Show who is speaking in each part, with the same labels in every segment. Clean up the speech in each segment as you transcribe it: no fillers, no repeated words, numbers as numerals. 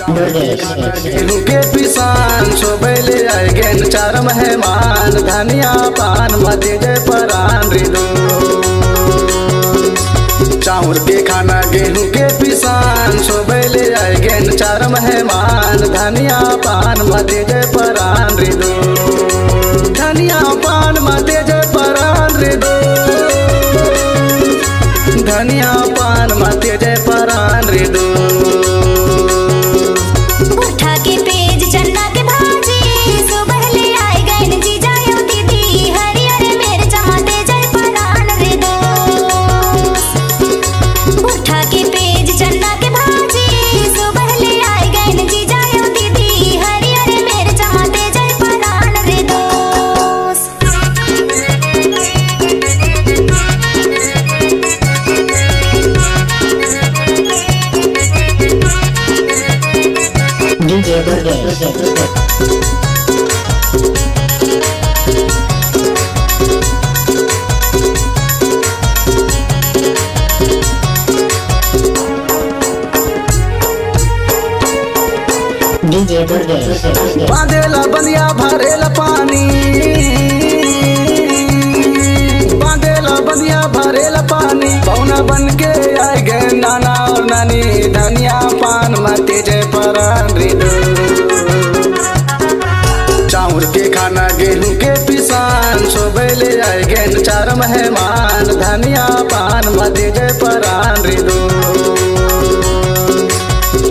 Speaker 1: गेहूं के पिसान सोबैले आए गेन चार मेहमान धनिया पान मते जय परान रिदो चाउर के खाना गेहूं के पिसान सोबैले आए गेन चार मेहमान धनिया पान मते जय परान रिदो धनिया पान मते जय परान रिदो धनिया पान मते जय परान रिदो बांधेला बनिया भरेला पानी बांधेला बनिया भरेला पानी पौना बन के आए गए नाना और नानी धनिया पान मते जय परान रिदो चाउर के खाना गेहूं के पिसान सोबैले आए गए चार मेहमान धनिया पान मते जय परान रिदो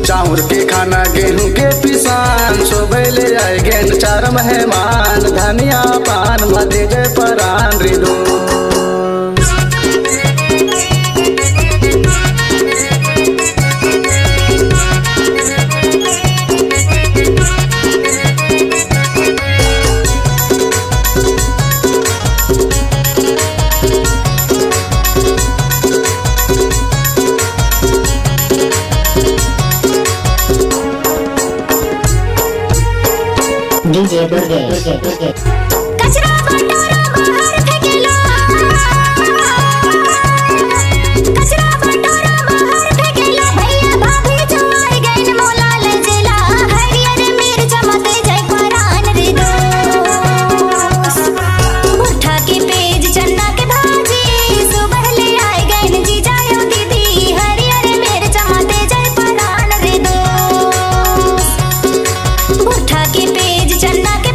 Speaker 1: चाउर के खाना गेहूं के पिसान सोबैले आए गेन चार मेहमान धनिया पान मते जय परान रिदो
Speaker 2: कचरा बटोरा बाहर फेंकेला कचरा बटोरा बाहर फेंकेला भैया भाभी जो आई गइल मोला ले जेला हरियर मिर्च मते जय परान रिदो उठा के पेज चन्ना के भाजी सुबह ले आए गइल जीजा यो दीदी हरियर मिर्च मते जय परान रिदो उठा के पेज चन्ना के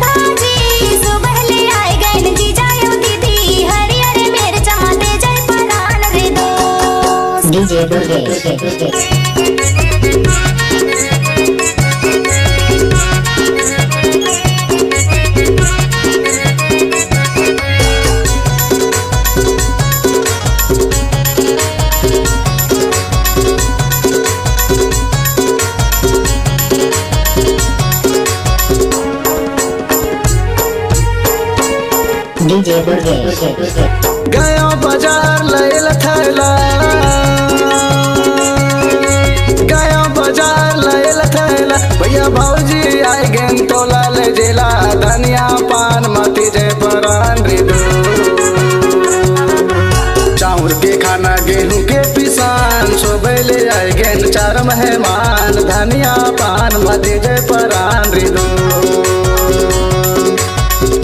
Speaker 1: गया बाजार लैल थैला गया बाजार लैल थैला भैया भौजी आए गेन तोला ले जेला धनिया पान मते जय परान रिदो चाउर के खाना गेहूं के पिसान सोबैले आए गेन चार मेहमान धनिया पान मते जय परान रिदो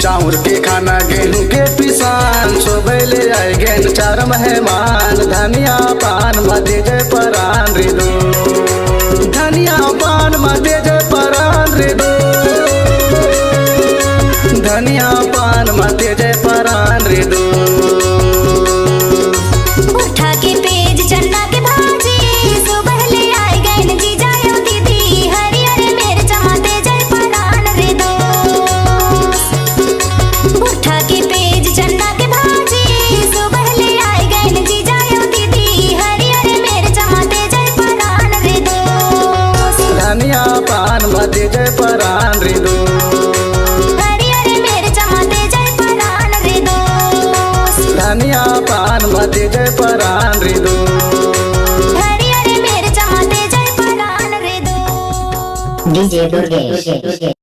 Speaker 1: चाउर के खाना गेहूं के पिसान सोबैले आए गेन चार मेहमान धनिया पान मते जय परान रिदो धनिया पान मते जय परान रिदो धनिया पान मते जय परान रिदो
Speaker 2: उठा के पेज चन्ना के भाजी सुबह ले आए गइल जीजा यो दीदी हरियर मिर्च मते जय परान रिदो उठा के पेज चन्ना के भाजी सुबह ले आए गइल जीजा यो दीदी हरियर मिर्च मते जय परान रिदो
Speaker 1: धनिया पान मते जय परान रिदो
Speaker 2: हरियर मिर्च मते जय परान रिदो
Speaker 1: पान मते जय परान रिदू
Speaker 2: हरियर मिर्च मते जय परान रे दो
Speaker 3: DJ Durgesh.